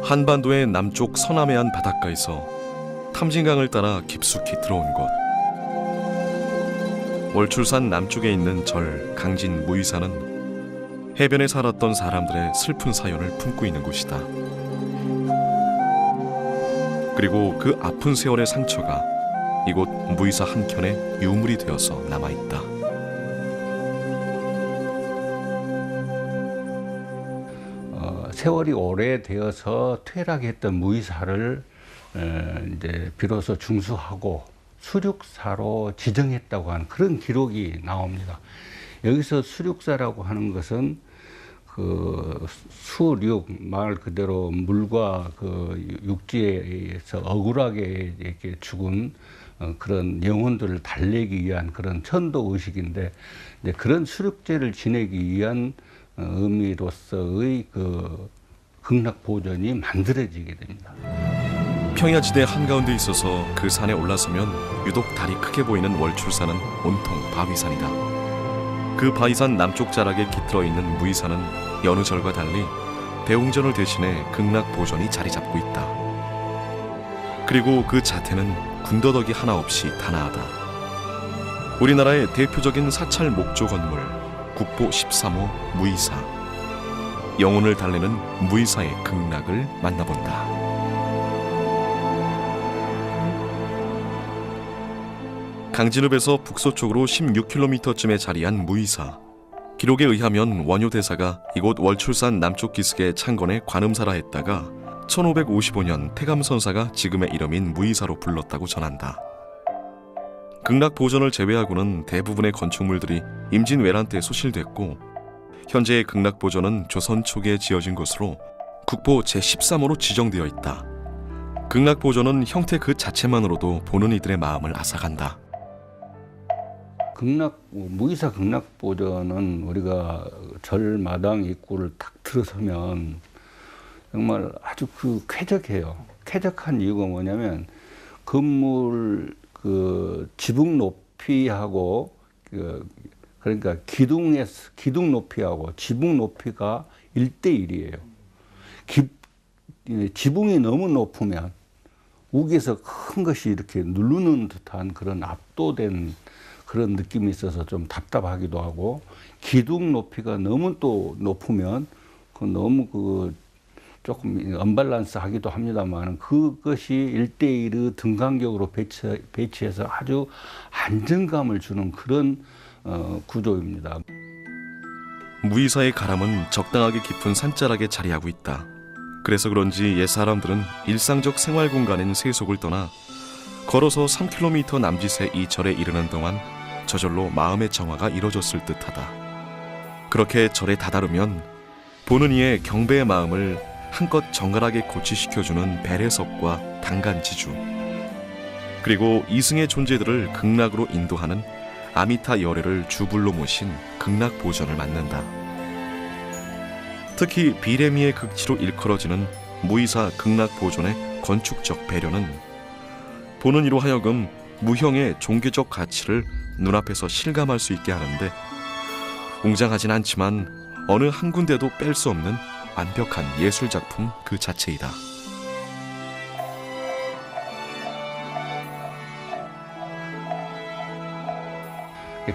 한반도의 남쪽 서남해안 바닷가에서 탐진강을 따라 깊숙이 들어온 곳. 월출산 남쪽에 있는 절 강진 무의사는 해변에 살았던 사람들의 슬픈 사연을 품고 있는 곳이다. 그리고 그 아픈 세월의 상처가 이곳 무의사 한켠에 유물이 되어서 남아있다. 세월이 오래되어서 퇴락했던 무의사를 이제 비로소 중수하고 수륙사로 지정했다고 하는 그런 기록이 나옵니다. 여기서 수륙사라고 하는 것은 그 수륙 말 그대로 물과 그 육지에서 억울하게 이렇게 죽은 그런 영혼들을 달래기 위한 그런 천도 의식인데, 이제 그런 수륙제를 지내기 위한 의미로서의 그 극락 보존이 만들어지게 됩니다. 평야지대 한가운데 있어서 그 산에 올라서면 유독 달이 크게 보이는 월출산은 온통 바위산이다. 그 바위산 남쪽 자락에 깃들어 있는 무의산은 여느 절과 달리 대웅전을 대신해 극락 보존이 자리 잡고 있다. 그리고 그 자태는 군더더기 하나 없이 단아하다. 우리나라의 대표적인 사찰 목조 건물 국보 13호 무의사. 영혼을 달래는 무의사의 극락을 만나본다. 강진읍에서 북서쪽으로 16km쯤에 자리한 무의사. 기록에 의하면 원효 대사가 이곳 월출산 남쪽 기슭의 창건에 관음사라 했다가 1555년 태감선사가 지금의 이름인 무의사로 불렀다고 전한다. 극락 보존을 제외하고는 대부분의 건축물들이 임진왜란 때 소실됐고, 현재의 극락 보존은 조선 초기에 지어진 것으로 국보 제13호로 지정되어 있다. 극락 보존은 형태 그 자체만으로도 보는 이들의 마음을 앗아간다. 무의사 극락 보존은 우리가 절 마당 입구를 딱 들어서면 정말 아주 쾌적해요. 쾌적한 이유가 뭐냐면 건물 그 지붕 높이하고 그러니까 기둥 높이하고 지붕 높이가 1대1이에요. 지붕이 너무 높으면 우기에서 큰 것이 이렇게 누르는 듯한 그런 압도된 그런 느낌이 있어서 좀 답답하기도 하고, 기둥 높이가 너무 또 높으면 너무 조금 언밸런스 하기도 합니다만, 그것이 1대1의 등간격으로 배치해서 아주 안정감을 주는 그런 구조입니다. 무의사의 가람은 적당하게 깊은 산자락에 자리하고 있다. 그래서 그런지 옛 사람들은 일상적 생활 공간인 세속을 떠나 걸어서 3km 남짓의 이 절에 이르는 동안 저절로 마음의 정화가 이뤄졌을 듯하다. 그렇게 절에 다다르면 보는 이의 경배의 마음을 한껏 정갈하게 고취시켜주는 배례석과 당간지주, 그리고 이승의 존재들을 극락으로 인도하는 아미타 열애를 주불로 모신 극락 보존을 만난다. 특히 비레미의 극치로 일컬어지는 무의사 극락 보존의 건축적 배려는 보는 이로 하여금 무형의 종교적 가치를 눈앞에서 실감할 수 있게 하는데, 웅장하진 않지만 어느 한 군데도 뺄 수 없는 완벽한 예술작품 그 자체이다.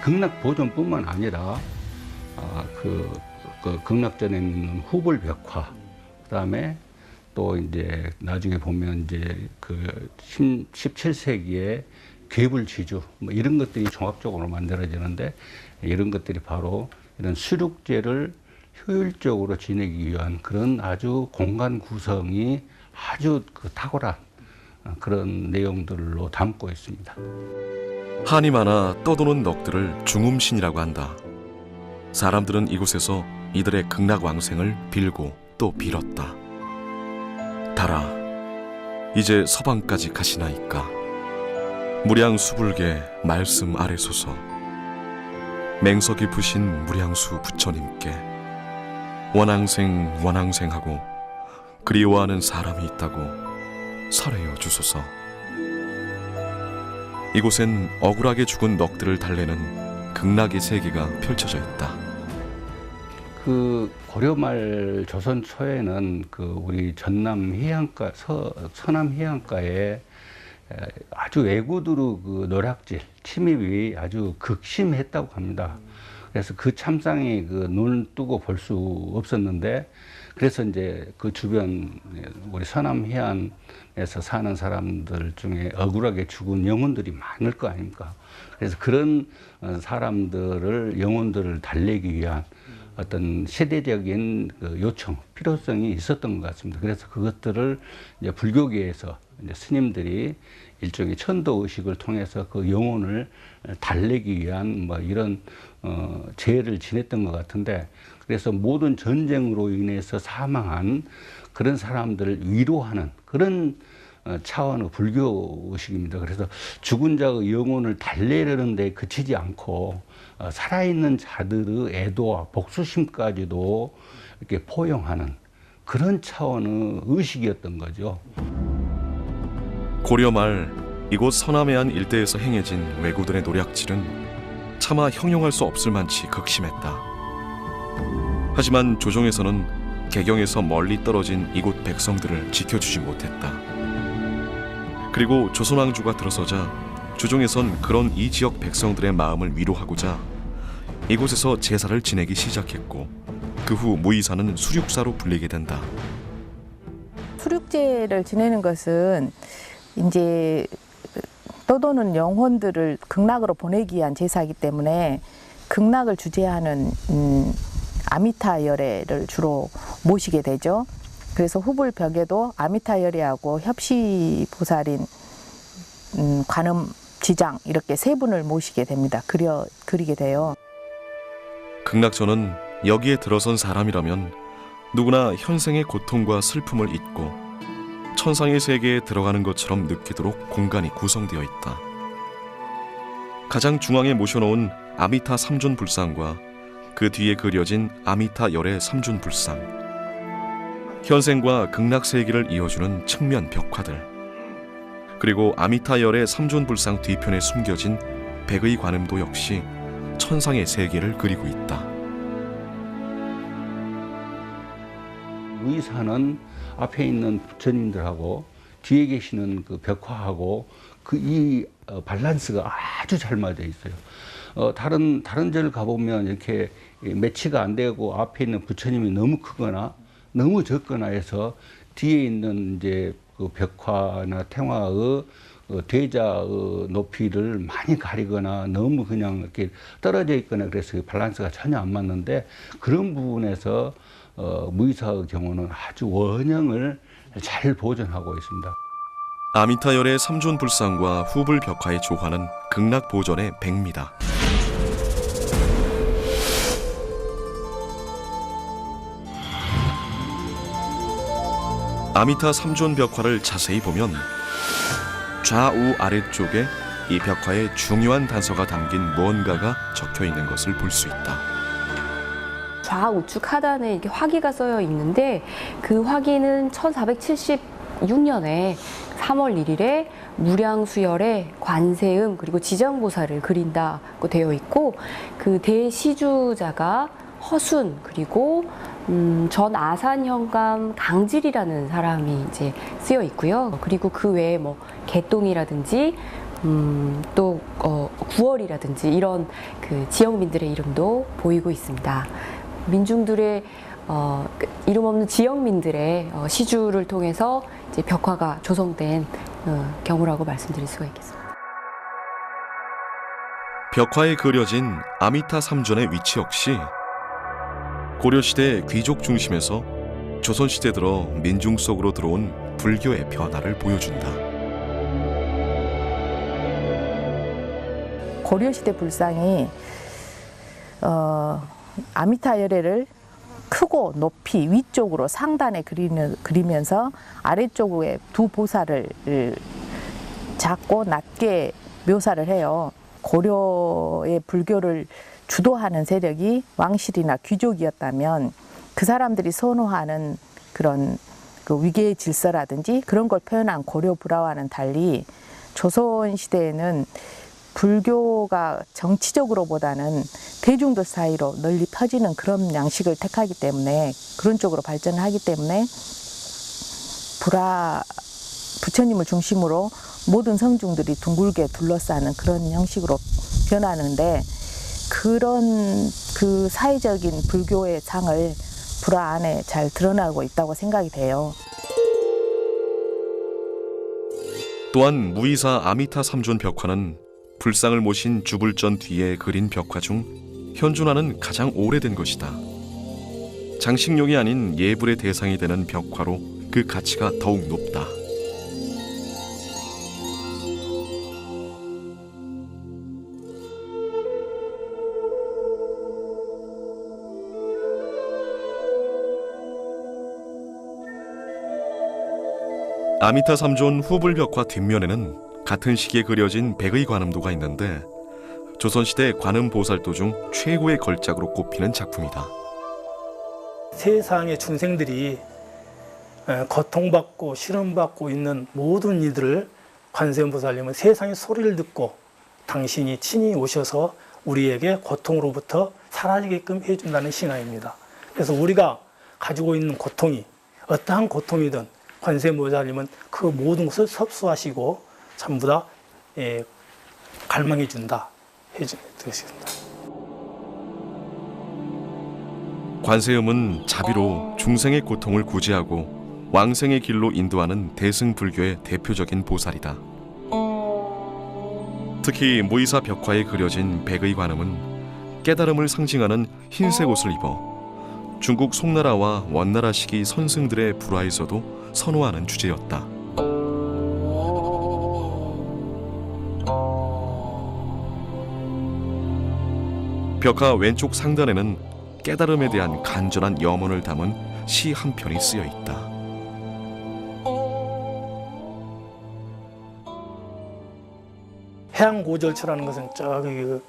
극락 보존뿐만 아니라 극락전에 있는 후불벽화, 그다음에 또 이제 나중에 보면 이제 그 17세기의 괴불지주 뭐 이런 것들이 종합적으로 만들어지는데, 이런 것들이 바로 이런 수륙제를 효율적으로 지내기 위한 그런 아주 공간 구성이 아주 탁월한 그런 내용들로 담고 있습니다. 한이 많아 떠도는 넋들을 중음신이라고 한다. 사람들은 이곳에서 이들의 극락 왕생을 빌고 또 빌었다. 달아, 이제 서방까지 가시나이까. 무량수불계 말씀 아래소서. 맹서 깊으신 무량수 부처님께 원앙생하고 그리워하는 사람이 있다고 설해요 주소서. 이곳엔 억울하게 죽은 넋들을 달래는 극락의 세계가 펼쳐져 있다. 그 고려말 조선 초에는 그 우리 전남 해안가, 서남 해안가에 아주 왜구두루 그 노략질, 침입이 아주 극심했다고 합니다. 그래서 그 참상이 그 눈을 뜨고 볼 수 없었는데, 그래서 이제 그 주변 우리 서남 해안에서 사는 사람들 중에 억울하게 죽은 영혼들이 많을 거 아닙니까? 그래서 그런 사람들을, 영혼들을 달래기 위한 어떤 세대적인 그 요청, 필요성이 있었던 것 같습니다. 그래서 그것들을 이제 불교계에서 이제 스님들이 일종의 천도 의식을 통해서 그 영혼을 달래기 위한 뭐 이런 제를 지냈던 것 같은데, 그래서 모든 전쟁으로 인해서 사망한 그런 사람들을 위로하는 그런 차원의 불교 의식입니다. 그래서 죽은 자의 영혼을 달래려는 데 그치지 않고 살아있는 자들의 애도와 복수심까지도 이렇게 포용하는 그런 차원의 의식이었던 거죠. 고려 말 이곳 서남해안 일대에서 행해진 왜구들의 노략질은 차마 형용할 수 없을 만치 극심했다. 하지만 조정에서는 개경에서 멀리 떨어진 이곳 백성들을 지켜주지 못했다. 그리고 조선왕조가 들어서자 조정에선 그런 이 지역 백성들의 마음을 위로하고자 이곳에서 제사를 지내기 시작했고, 그 후 무이사는 수륙사로 불리게 된다. 수륙제를 지내는 것은 이제 떠도는 영혼들을 극락으로 보내기 위한 제사이기 때문에 극락을 주재하는 아미타 열애를 주로 모시게 되죠. 그래서 후불벽에도 아미타 열애하고 협시보살인 관음 지장 이렇게 세 분을 모시게 됩니다. 그리게 돼요. 극락전은 여기에 들어선 사람이라면 누구나 현생의 고통과 슬픔을 잊고 천상의 세계에 들어가는 것처럼 느끼도록 공간이 구성되어 있다. 가장 중앙에 모셔놓은 아미타 삼존 불상과 그 뒤에 그려진 아미타 열애 삼존 불상, 현생과 극락 세계를 이어주는 측면 벽화들, 그리고 아미타 열애 삼존 불상 뒤편에 숨겨진 백의 관음도 역시 천상의 세계를 그리고 있다. 무이사는 앞에 있는 부처님들하고 뒤에 계시는 그 벽화하고 그 이 밸런스가 아주 잘 맞아 있어요. 다른 절 가보면 이렇게 매치가 안 되고 앞에 있는 부처님이 너무 크거나 너무 적거나 해서 뒤에 있는 이제 그 벽화나 탱화의 대자의 높이를 많이 가리거나 너무 그냥 이렇게 떨어져 있거나 그래서 밸런스가 전혀 안 맞는데, 그런 부분에서 무이사의 경우는 아주 원형을 잘 보존하고 있습니다. 아미타 열애 삼존 불상과 후불 벽화의 조화는 극락 보존의 백미다. 아미타 삼존 벽화를 자세히 보면 좌우 아래쪽에 이 벽화에 중요한 단서가 담긴 무언가가 적혀 있는 것을 볼 수 있다. 좌우측 하단에 이렇게 화기가 써여 있는데, 그 화기는 1476년에 3월 1일에 무량수열에 관세음 그리고 지장보살을 그린다고 되어 있고, 그 대시주자가 허순 그리고 전 아산현감 강질이라는 사람이 이제 쓰여 있고요. 그리고 그 외에 뭐 개똥이라든지 또 구월이라든지 이런 그 지역민들의 이름도 보이고 있습니다. 민중들의 이름 없는 지역민들의 시주를 통해서 이제 벽화가 조성된 경우라고 말씀드릴 수가 있겠습니다. 벽화에 그려진 아미타 삼존의 위치 역시 고려시대 귀족 중심에서 조선시대 들어 민중 속으로 들어온 불교의 변화를 보여준다. 고려시대 불상이 아미타 열애를 크고 높이 위쪽으로 상단에 그리면서 아래쪽에 두 보살을 작고 낮게 묘사를 해요. 고려의 불교를 주도하는 세력이 왕실이나 귀족이었다면 그 사람들이 선호하는 그런 그 위계의 질서라든지 그런 걸 표현한 고려 불화와는 달리 조선 시대에는 불교가 정치적으로보다는 대중들 사이로 널리 퍼지는 그런 양식을 택하기 때문에 그런 쪽으로 발전을 하기 때문에 불화 부처님을 중심으로 모든 성중들이 둥글게 둘러싸는 그런 형식으로 변하는데 그런 그 사회적인 불교의 상을 불화 안에 잘 드러나고 있다고 생각이 돼요. 또한 무이사 아미타 삼존 벽화는 불상을 모신 주불전 뒤에 그린 벽화 중 현존하는 가장 오래된 것이다. 장식용이 아닌 예불의 대상이 되는 벽화로 그 가치가 더욱 높다. 아미타 삼존 후불 벽화 뒷면에는 같은 시기에 그려진 백의 관음도가 있는데 조선시대 관음 보살도 중 최고의 걸작으로 꼽히는 작품이다. 세상의 중생들이 고통받고 시름받고 있는 모든 이들을 관세음보살님은 세상의 소리를 듣고 당신이 친히 오셔서 우리에게 고통으로부터 사라지게끔 해준다는 신앙입니다. 그래서 우리가 가지고 있는 고통이 어떠한 고통이든 관세음보살님은 그 모든 것을 섭수하시고 전부 다 갈망해 준다 해주셨습니다. 관세음은 자비로 중생의 고통을 구제하고 왕생의 길로 인도하는 대승불교의 대표적인 보살이다. 특히 무이사 벽화에 그려진 백의 관음은 깨달음을 상징하는 흰색 옷을 입어 중국 송나라와 원나라 시기 선승들의 불화에서도 선호하는 주제였다. 벽화 왼쪽 상단에는 깨달음에 대한 간절한 염원을 담은 시 한 편이 쓰여 있다. 해양고절처라는 것은 저기 그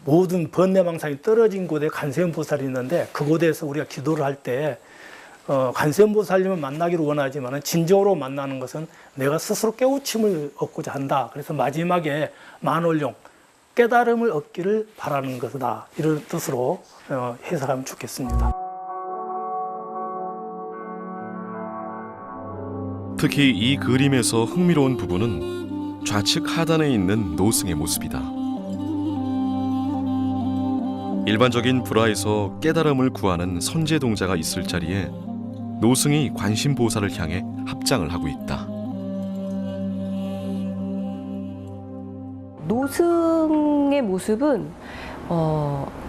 모든 번뇌망상이 떨어진 곳에 관세음보살이 있는데 그곳에서 우리가 기도를 할 때 관세음보살님을 만나기를 원하지만 진정으로 만나는 것은 내가 스스로 깨우침을 얻고자 한다. 그래서 마지막에 만월용 깨달음을 얻기를 바라는 것이다. 이런 뜻으로 해석하면 좋겠습니다. 특히 이 그림에서 흥미로운 부분은 좌측 하단에 있는 노승의 모습이다. 일반적인 불화에서 깨달음을 구하는 선제동자가 있을 자리에 노승이 관심보살을 향해 합장을 하고 있다. 노승의 모습은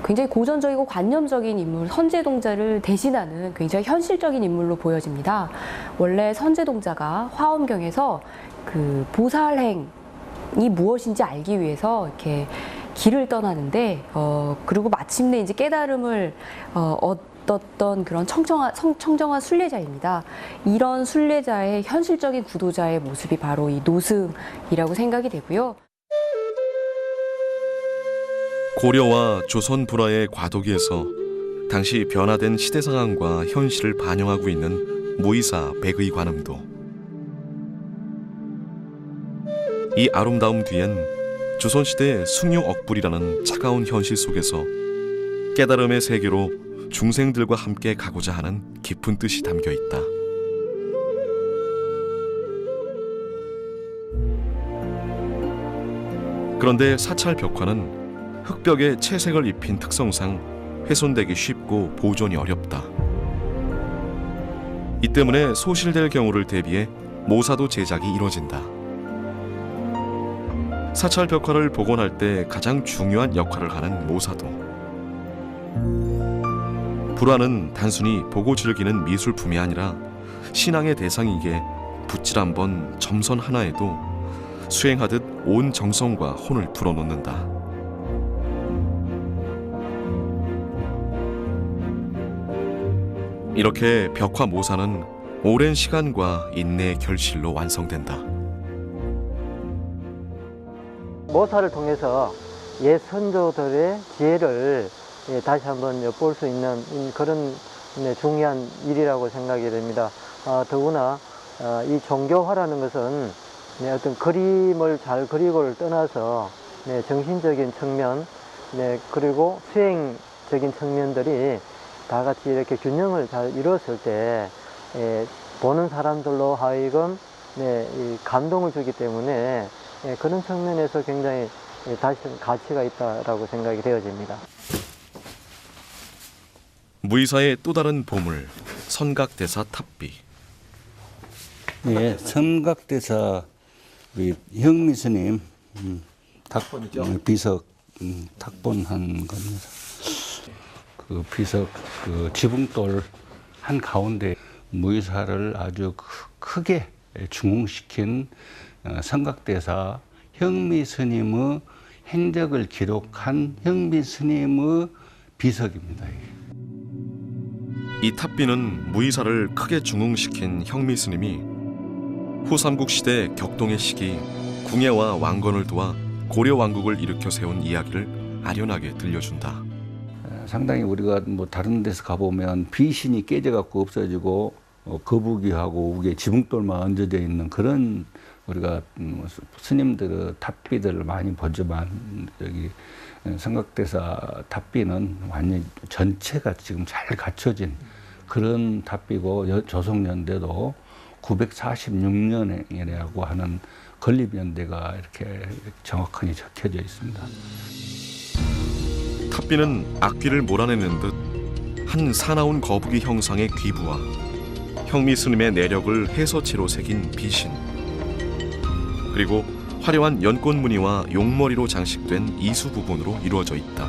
굉장히 고전적이고 관념적인 인물, 선제동자를 대신하는 굉장히 현실적인 인물로 보여집니다. 원래 선제동자가 화엄경에서 그 보살행이 무엇인지 알기 위해서 이렇게 길을 떠나는데 그리고 마침내 이제 깨달음을 얻었던 그런 청정한 순례자입니다. 이런 순례자의 현실적인 구도자의 모습이 바로 이 노승이라고 생각이 되고요. 고려와 조선 불화의 과도기에서 당시 변화된 시대 상황과 현실을 반영하고 있는 무이사 백의 관음도. 이 아름다움 뒤엔 조선시대 숭유 억불이라는 차가운 현실 속에서 깨달음의 세계로 중생들과 함께 가고자 하는 깊은 뜻이 담겨 있다. 그런데 사찰 벽화는 흑벽에 채색을 입힌 특성상 훼손되기 쉽고 보존이 어렵다. 이 때문에 소실될 경우를 대비해 모사도 제작이 이뤄진다. 사찰 벽화를 복원할 때 가장 중요한 역할을 하는 모사도. 불화는 단순히 보고 즐기는 미술품이 아니라 신앙의 대상이기에 붓질 한 번, 점선 하나에도 수행하듯 온 정성과 혼을 불어넣는다. 이렇게 벽화 모사는 오랜 시간과 인내의 결실로 완성된다. 모사를 통해서 옛 선조들의 지혜를 다시 한번 엿볼 수 있는 그런 중요한 일이라고 생각이 됩니다. 더구나 이 종교화라는 것은 어떤 그림을 잘 그리고를 떠나서 네, 정신적인 측면, 네, 그리고 수행적인 측면들이 다 같이 이렇게 균형을 잘 이루었을 때 보는 사람들로 하여금 네, 이 감동을 주기 때문에 그런 측면에서 굉장히 다시 가치가 있다라고 생각이 되어집니다. 무의사의 또 다른 보물, 선각대사 탑비. 예, 선각대사 우리 형미 스님 탁본이죠. 비석 탁본한 겁니다. 그 비석 그 지붕돌 한 가운데 무의사를 아주 크게 중흥시킨 선각대사 형미 스님의 행적을 기록한 형미 스님의 비석입니다. 이 탑비는 무의사를 크게 중흥시킨 형미 스님이 후삼국 시대 격동의 시기 궁예와 왕건을 도와 고려 왕국을 일으켜 세운 이야기를 아련하게 들려준다. 상당히 우리가 뭐 다른 데서 가보면 비신이 깨져갖고 없어지고 거북이하고 우게 지붕돌만 얹어져 있는 그런 우리가 스님들의 탑비들을 많이 보지만 여기 선각대사 탑비는 완전히 전체가 지금 잘 갖춰진 그런 탑비고 조선연대도 946년이라고 하는 건립연대가 이렇게 정확하게 적혀져 있습니다. 탑비는 악귀를 몰아내는 듯 한 사나운 거북이 형상의 귀부와 형미 스님의 내력을 해서체로 새긴 비신, 그리고 화려한 연꽃 무늬와 용머리로 장식된 이수 부분으로 이루어져 있다.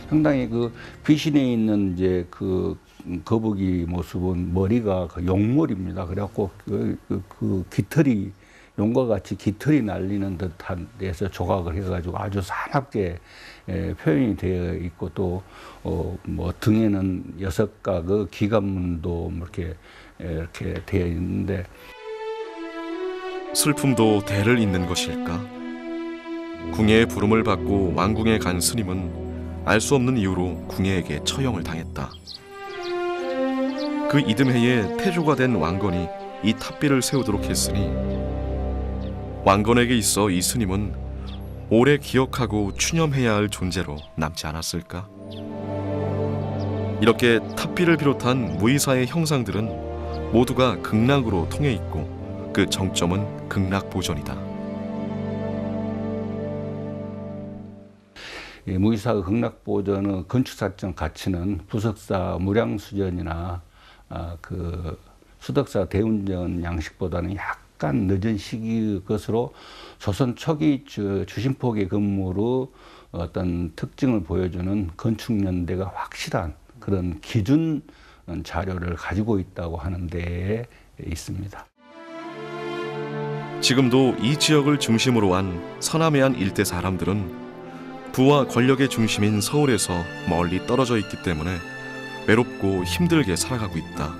상당히 그 비신에 있는 이제 그 거북이 모습은 머리가 그 용머리입니다. 그래갖고 그 깃털이 용과 같이 깃털이 날리는 듯한 데서 조각을 해가지고 아주 사납게 표현이 되어 있고 또 뭐 등에는 6각의 기관문도 이렇게 되어 있는데 슬픔도 대를 잇는 것일까? 궁예의 부름을 받고 왕궁에 간 스님은 알 수 없는 이유로 궁예에게 처형을 당했다. 그 이듬해에 태조가 된 왕건이 이 탑비를 세우도록 했으니 왕건에게 있어 이 스님은 오래 기억하고 추념해야 할 존재로 남지 않았을까? 이렇게 탑비를 비롯한 무의사의 형상들은 모두가 극락으로 통해 있고 그 정점은 극락보전이다. 무의사의 극락보전의 건축사적 가치는 부석사 무량수전이나 그 수덕사 대운전 양식보다는 약간 늦은 시기의 것으로 조선 초기 주신폭의 건물의 어떤 특징을 보여주는 건축연대가 확실한 그런 기준 자료를 가지고 있다고 하는 데에 있습니다. 지금도 이 지역을 중심으로 한 서남해안 일대 사람들은 부와 권력의 중심인 서울에서 멀리 떨어져 있기 때문에 외롭고 힘들게 살아가고 있다.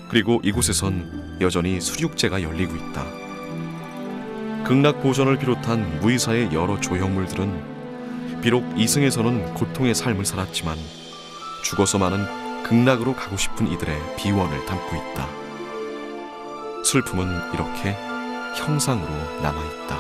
그리고 이곳에선 여전히 수륙제가 열리고 있다. 극락보전을 비롯한 무의사의 여러 조형물들은 비록 이승에서는 고통의 삶을 살았지만 죽어서만은 극락으로 가고 싶은 이들의 비원을 담고 있다. 슬픔은 이렇게 형상으로 남아있다.